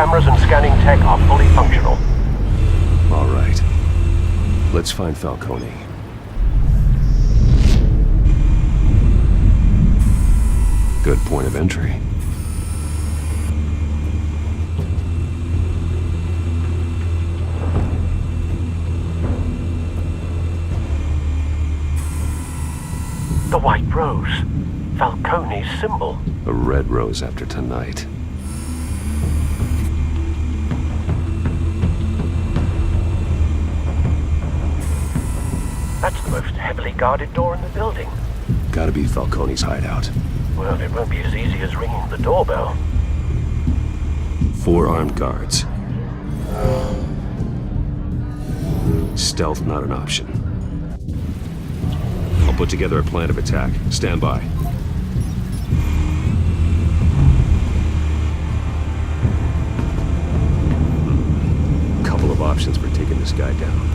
cameras and scanning tech are fully functional. All right. Let's find Falcone. Good point of entry. The white rose. Falcone's symbol. A red rose after tonight. That's the most heavily guarded door in the building. Gotta be Falcone's hideout. Well, it won't be as easy as ringing the doorbell. 4 armed guards. Stealth not an option. I'll put together a plan of attack. Stand by. Couple of options for taking this guy down.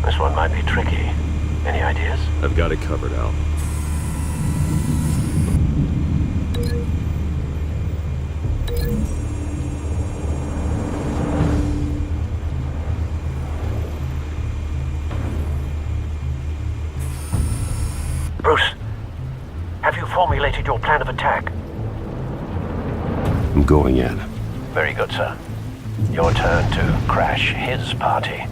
This one might be tricky. Any ideas? I've got it covered, Al. Bruce, have you formulated your plan of attack? I'm going in. Very good, sir. Your turn to crash his party.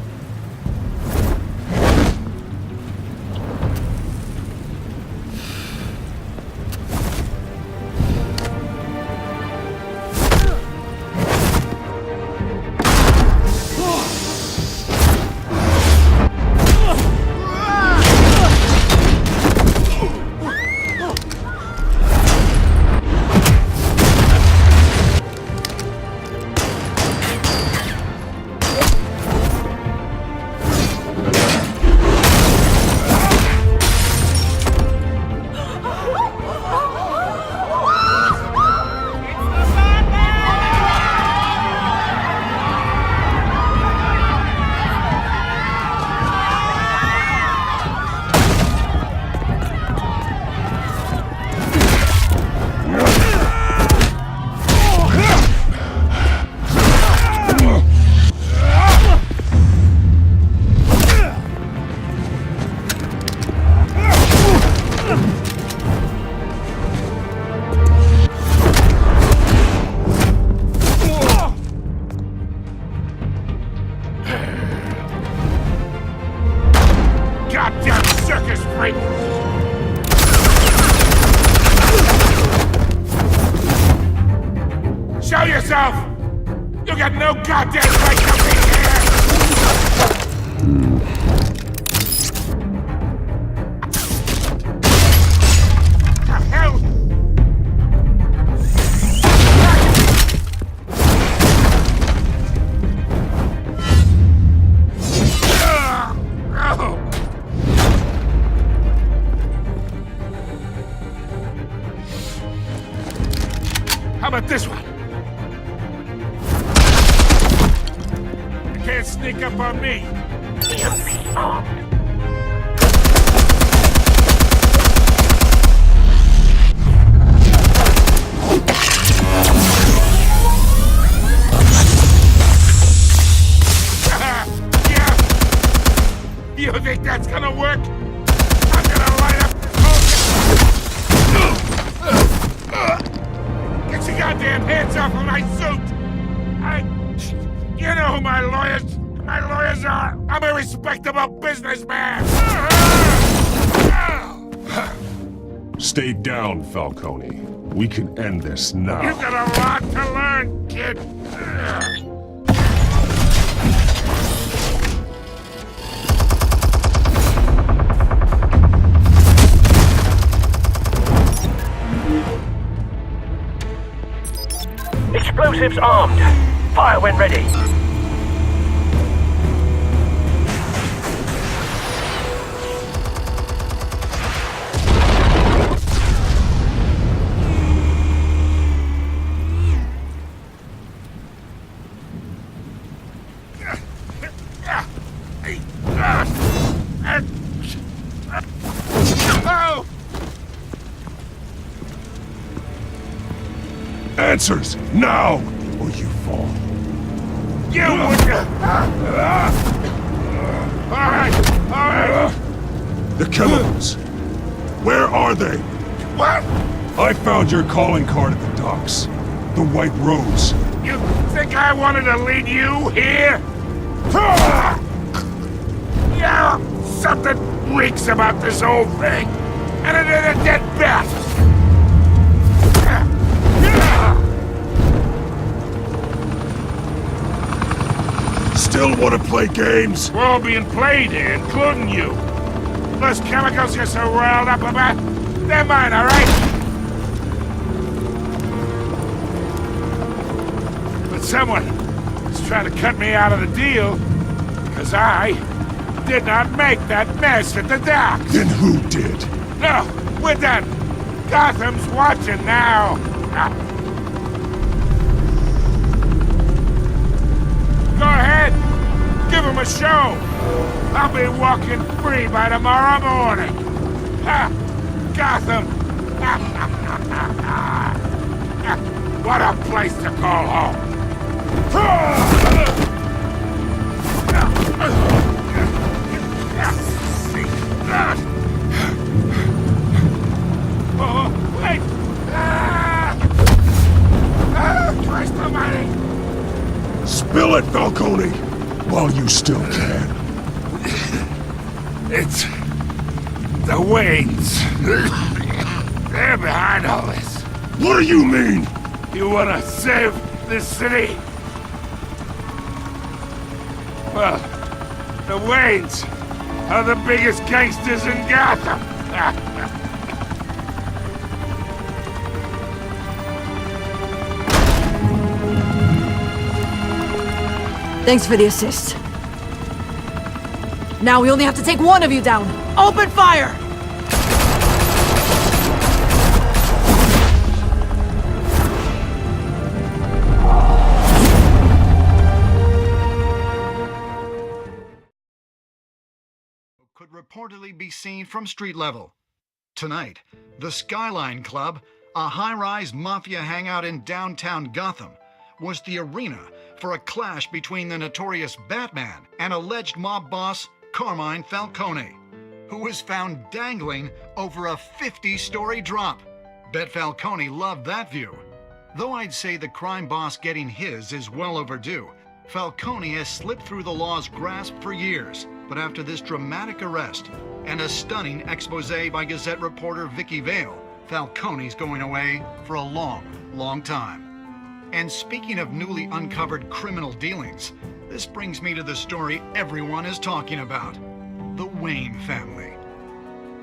Goddamn circus freak! Show yourself! You got no goddamn right to be here! The hell? How about this one? You can't sneak up on me. EMP armed. Yeah. You think that's gonna work? I'm gonna light up this whole... goddamn hands off of my suit! You know who my lawyers are! I'm a respectable businessman! Stay down, Falcone. We can end this now. You've got a lot to learn, kid! Explosives armed. Fire when ready. Oh! Answers, now, or you fall. You would... Alright! The chemicals. Where are they? What? I found your calling card at the docks. The White Rose. You think I wanted to lead you here? Yeah, something reeks about this whole thing. And it is a dead bat. Still want to play games? We're all being played here, including you. Those chemicals you're so riled up about, they're mine, all right? But someone is trying to cut me out of the deal because I did not make that mess at the docks. Then who did? No, we're done. Gotham's watching now. Go ahead. Give him a show. I'll be walking free by tomorrow morning. Ha! Gotham. What a place to call home. Oh, wait! Christ almighty! Spill it, Falcone, while you still can. It's the Waynes. They're behind all this. What do you mean? You wanna save this city? Well, the Waynes are the biggest gangsters in Gotham. Thanks for the assist. Now we only have to take one of you down. Open fire! Could reportedly be seen from street level. Tonight, the Skyline Club, a high-rise mafia hangout in downtown Gotham, was the arena for a clash between the notorious Batman and alleged mob boss Carmine Falcone, who was found dangling over a 50-story drop. Bet Falcone loved that view. Though I'd say the crime boss getting his is well overdue, Falcone has slipped through the law's grasp for years. But after this dramatic arrest and a stunning expose by Gazette reporter Vicky Vale, Falcone's going away for a long, long time. And speaking of newly uncovered criminal dealings, this brings me to the story everyone is talking about: the Wayne family.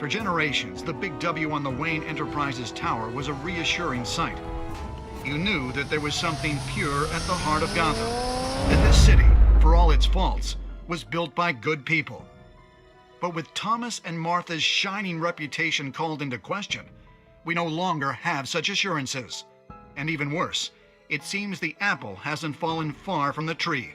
For generations, the big W on the Wayne Enterprises Tower was a reassuring sight. You knew that there was something pure at the heart of Gotham, that this city, for all its faults, was built by good people. But with Thomas and Martha's shining reputation called into question, we no longer have such assurances. And even worse, it seems the apple hasn't fallen far from the tree.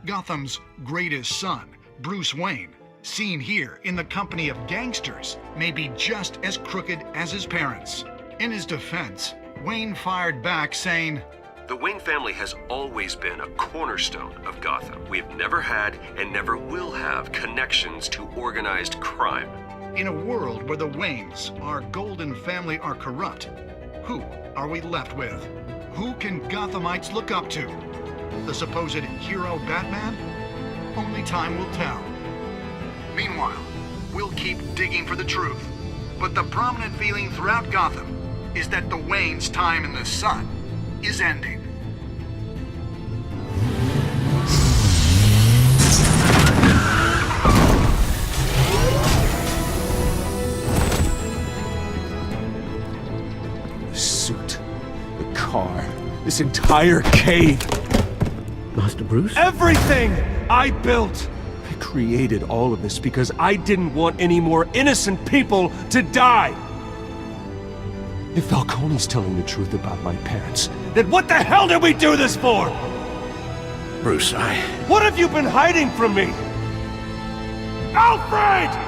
Gotham's greatest son, Bruce Wayne, seen here in the company of gangsters, may be just as crooked as his parents. In his defense, Wayne fired back saying, The Wayne family has always been a cornerstone of Gotham. We have never had and never will have connections to organized crime. In a world where the Waynes, our golden family, are corrupt, who are we left with? Who can Gothamites look up to? The supposed hero Batman? Only time will tell. Meanwhile, we'll keep digging for the truth. But the prominent feeling throughout Gotham is that the Waynes' time in the sun is ending. The suit, the car, this entire cave. Master Bruce? Everything I built! I created all of this because I didn't want any more innocent people to die! If Falcone's telling the truth about my parents, then what the hell did we do this for? Bruce, What have you been hiding from me? Alfred!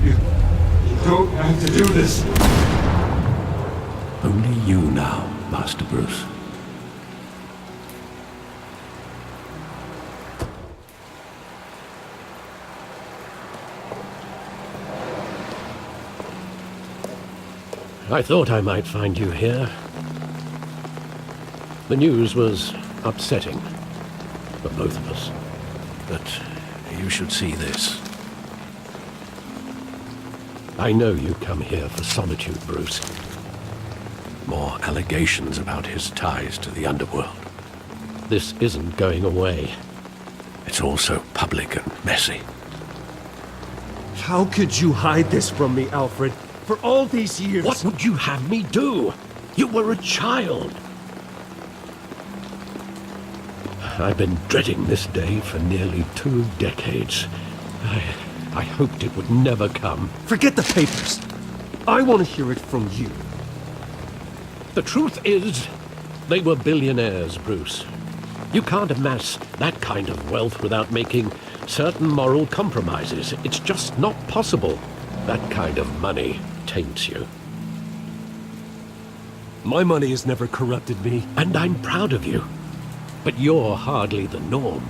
You don't have to do this. only you now, Master Bruce. I thought I might find you here. The news was upsetting for both of us. But you should see this. I know you come here for solitude, Bruce. More allegations about his ties to the underworld. This isn't going away. It's all so public and messy. How could you hide this from me, Alfred? For all these years... What would you have me do? You were a child. I've been dreading this day for nearly 2 decades. I hoped it would never come. Forget the papers. I want to hear it from you. The truth is, they were billionaires, Bruce. You can't amass that kind of wealth without making certain moral compromises. It's just not possible. That kind of money taints you. My money has never corrupted me. And I'm proud of you. But you're hardly the norm.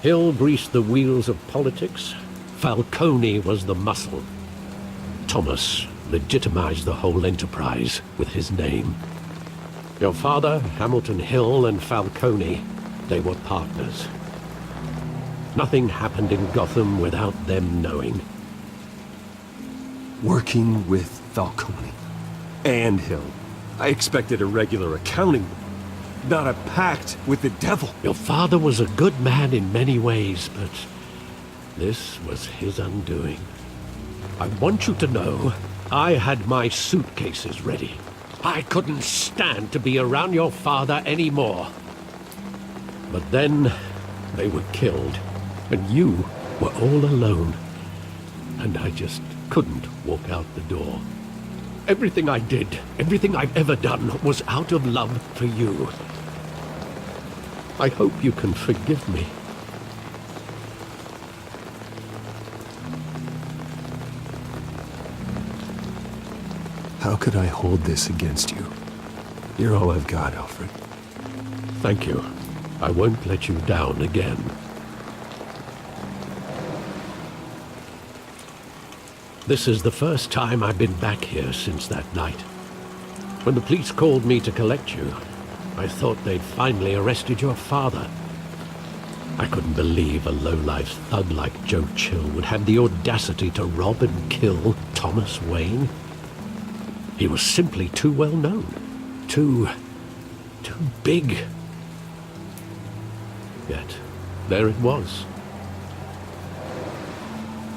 Hill greased the wheels of politics. Falcone was the muscle. Thomas legitimized the whole enterprise with his name. Your father, Hamilton Hill, and Falcone, they were partners. Nothing happened in Gotham without them knowing. Working with Falcone and Hill. I expected a regular accounting, not a pact with the devil. Your father was a good man in many ways, but this was his undoing. I want you to know, I had my suitcases ready. I couldn't stand to be around your father anymore. But then, they were killed, and you were all alone. And I just couldn't walk out the door. Everything I did, everything I've ever done, was out of love for you. I hope you can forgive me. How could I hold this against you? You're all I've got, Alfred. Thank you. I won't let you down again. This is the first time I've been back here since that night. When the police called me to collect you, I thought they'd finally arrested your father. I couldn't believe a low-life thug like Joe Chill would have the audacity to rob and kill Thomas Wayne. He was simply too well known. Too big. Yet, there it was.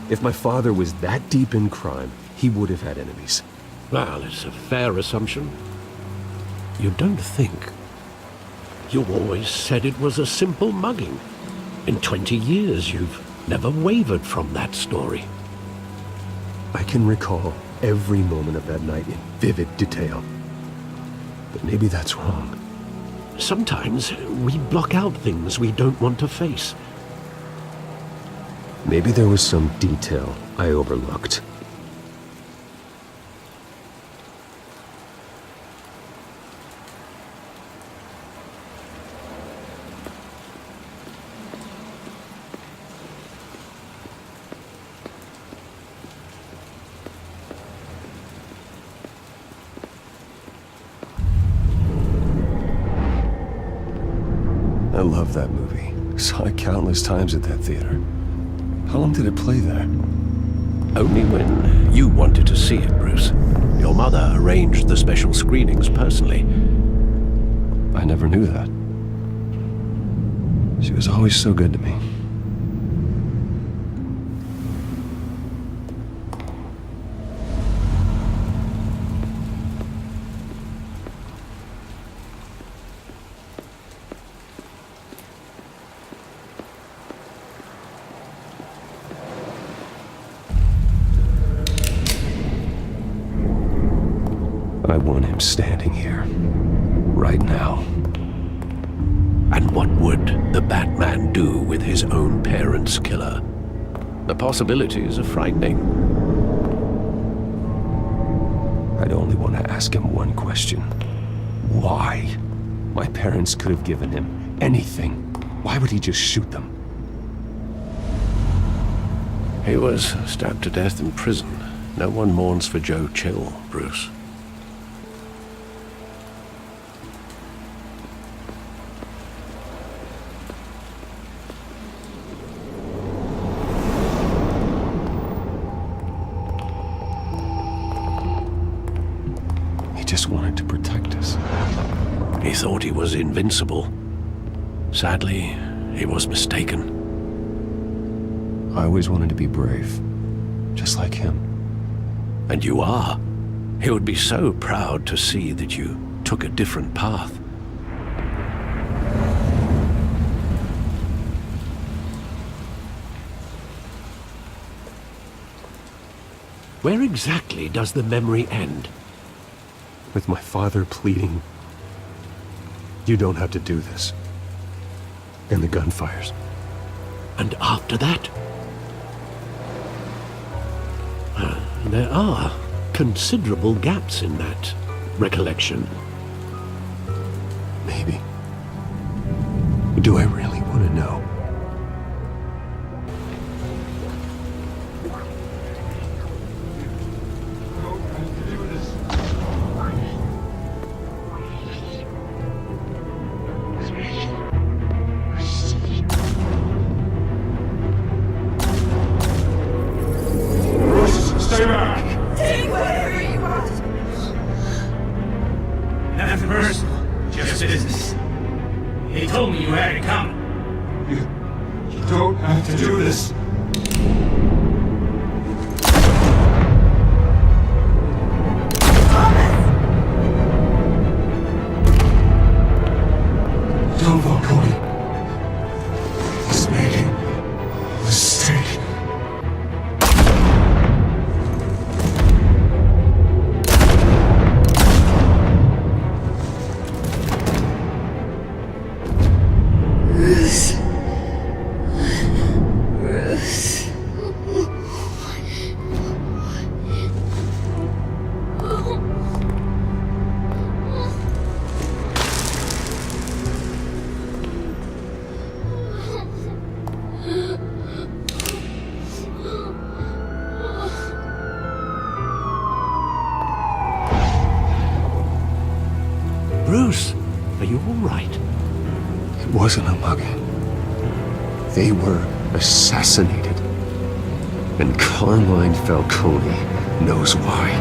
If my father was that deep in crime, he would have had enemies. Well, it's a fair assumption. You don't think. You always said it was a simple mugging. In 20 years, you've never wavered from that story. I can recall every moment of that night in vivid detail. But maybe that's wrong. Sometimes we block out things we don't want to face. Maybe there was some detail I overlooked. I love that movie. Saw it countless times at that theater. How long did it play there? Only when you wanted to see it, Bruce. Your mother arranged the special screenings personally. I never knew that. She was always so good to me. I want him standing here, right now. And what would the Batman do with his own parents' killer? The possibilities are frightening. I'd only want to ask him one question. Why? My parents could have given him anything. Why would he just shoot them? He was stabbed to death in prison. No one mourns for Joe Chill, Bruce. Just wanted to protect us. He thought he was invincible. Sadly, he was mistaken. I always wanted to be brave, just like him. And you are. He would be so proud to see that you took a different path. Where exactly does the memory end? With my father pleading, "You don't have to do this." And the gunfires. And after that? There are considerable gaps in that recollection. Maybe. Do I really want to know? Stay back! Take whatever you want. Nothing personal, just business. He told me you had it coming. You don't have to do this. Don't vote, Cody. He's making a mistake. Bruce, are you all right? It wasn't a mugging. They were assassinated. And Carmine Falcone knows why.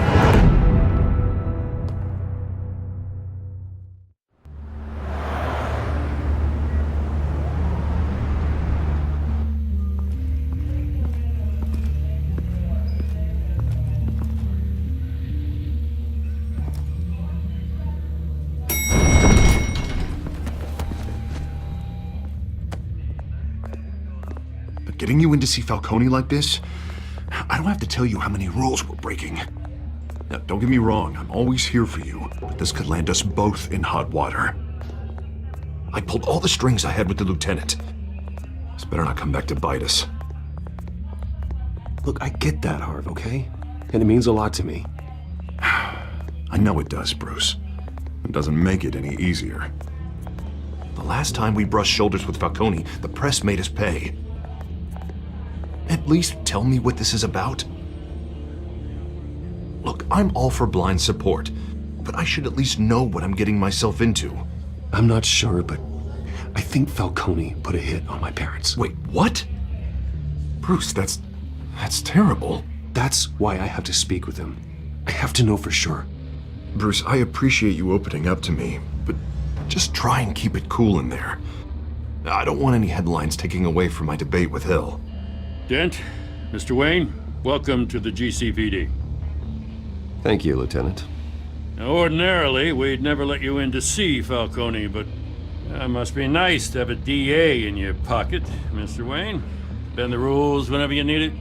Getting you in to see Falcone like this? I don't have to tell you how many rules we're breaking. Now, don't get me wrong, I'm always here for you, but this could land us both in hot water. I pulled all the strings I had with the lieutenant. This better not come back to bite us. Look, I get that, Harv, okay? And it means a lot to me. I know it does, Bruce. It doesn't make it any easier. The last time we brushed shoulders with Falcone, the press made us pay. At least tell me what this is about. Look, I'm all for blind support, but I should at least know what I'm getting myself into. I'm not sure, but I think Falcone put a hit on my parents. Wait, what? Bruce, that's terrible. That's why I have to speak with him. I have to know for sure. Bruce, I appreciate you opening up to me, but just try and keep it cool in there. I don't want any headlines taking away from my debate with Hill. Dent, Mr. Wayne, welcome to the GCPD. Thank you, Lieutenant. Now, ordinarily, we'd never let you in to see Falcone, but it must be nice to have a DA in your pocket, Mr. Wayne. Bend the rules whenever you need it.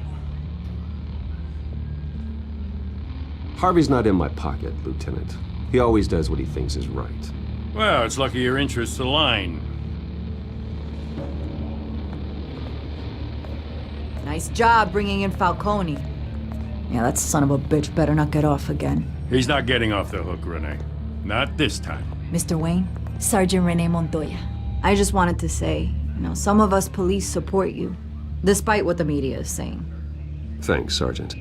Harvey's not in my pocket, Lieutenant. He always does what he thinks is right. Well, it's lucky your interests align. Nice job bringing in Falcone. Yeah, that son of a bitch better not get off again. He's not getting off the hook, Renee. Not this time. Mr. Wayne, Sergeant Renee Montoya. I just wanted to say, some of us police support you, despite what the media is saying. Thanks, Sergeant.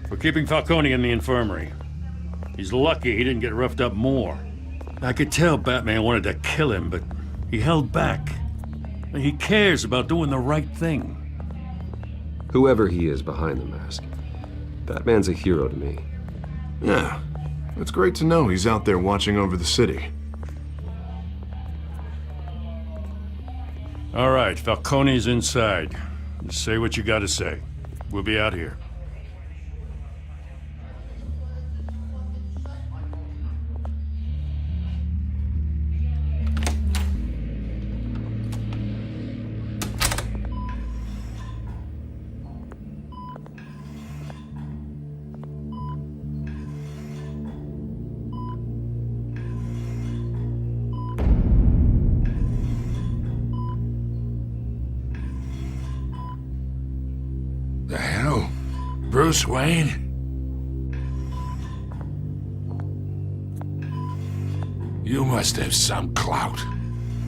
We're keeping Falcone in the infirmary. He's lucky he didn't get roughed up more. I could tell Batman wanted to kill him, but he held back. He cares about doing the right thing. Whoever he is behind the mask, Batman's a hero to me. Yeah, it's great to know he's out there watching over the city. All right, Falcone's inside. Just say what you gotta say. We'll be out here. The hell? Bruce Wayne? You must have some clout.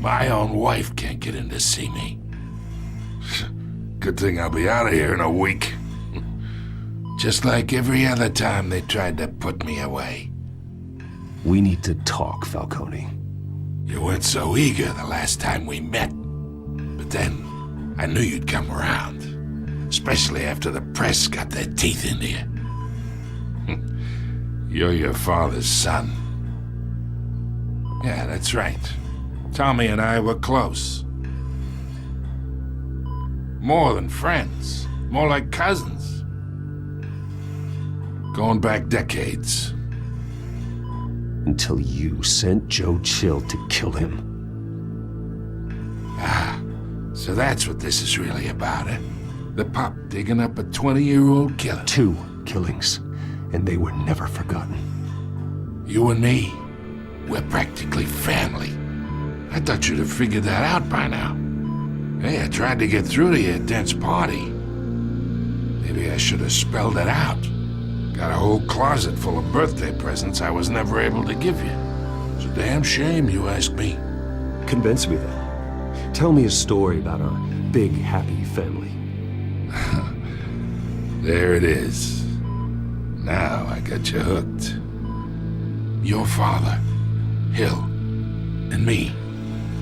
My own wife can't get in to see me. Good thing I'll be out of here in a week. Just like every other time they tried to put me away. We need to talk, Falcone. You weren't so eager the last time we met. But then, I knew you'd come around. Especially after the press got their teeth into you. You're your father's son. Yeah, that's right. Tommy and I were close. More than friends. More like cousins. Going back decades. Until you sent Joe Chill to kill him. Ah, so that's what this is really about, eh? The pup digging up a 20-year-old killer. 2 killings, and they were never forgotten. You and me, we're practically family. I thought you'd have figured that out by now. Hey, I tried to get through to you at Dent's party. Maybe I should have spelled it out. Got a whole closet full of birthday presents I was never able to give you. It's a damn shame, you ask me. Convince me then. Tell me a story about our big, happy family. There it is. Now I got you hooked. Your father, Hill, and me,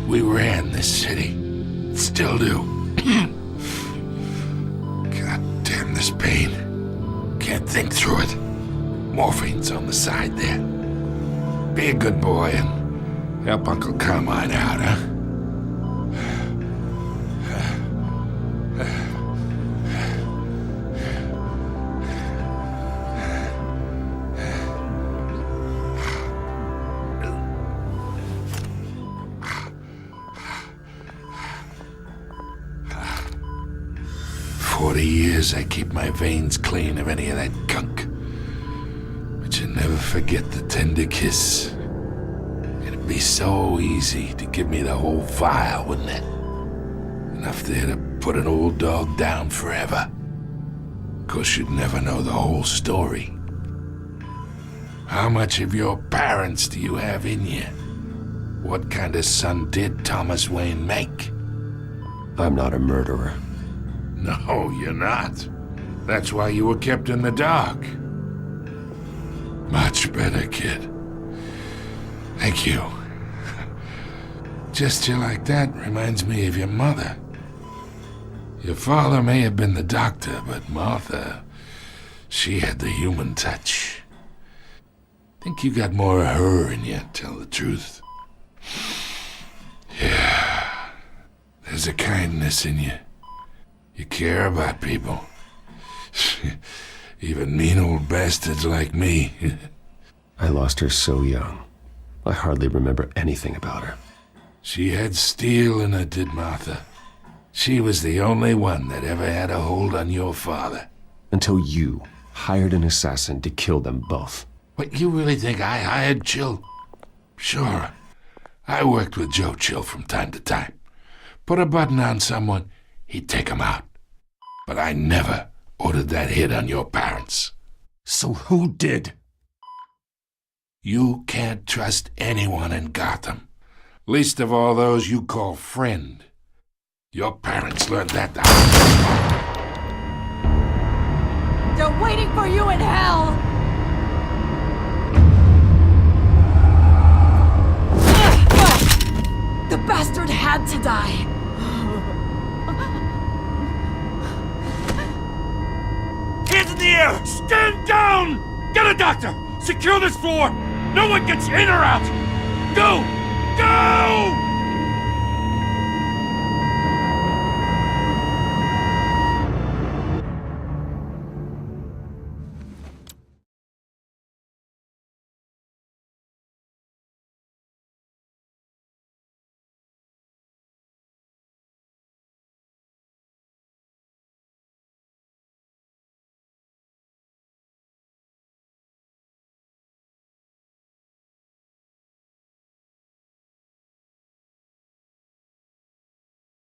we ran this city. Still do. God damn this pain. Can't think through it. Morphine's on the side there. Be a good boy and help Uncle Carmine out, huh? 40 years I keep my veins clean of any of that gunk. But you never forget the tender kiss. It'd be so easy to give me the whole file, wouldn't it? Enough there to put an old dog down forever. Of course, you'd never know the whole story. How much of your parents do you have in you? What kind of son did Thomas Wayne make? I'm not a murderer. No, you're not. That's why you were kept in the dark. Much better, kid. Thank you. Gesture like that reminds me of your mother. Your father may have been the doctor, but Martha, she had the human touch. Think you got more of her in you, tell the truth. Yeah, there's a kindness in you. You care about people. Even mean old bastards like me. I lost her so young. I hardly remember anything about her. She had steel in her, did Martha. She was the only one that ever had a hold on your father. Until you hired an assassin to kill them both. What, you really think I hired Chill? Sure. I worked with Joe Chill from time to time. Put a button on someone, he'd take him out. But I never ordered that hit on your parents. So who did? You can't trust anyone in Gotham. Least of all those you call friend. Your parents learned that the They're waiting for you in hell! The bastard had to die! Hands in the air! Stand down! Get a doctor! Secure this floor! No one gets in or out! Go! Go!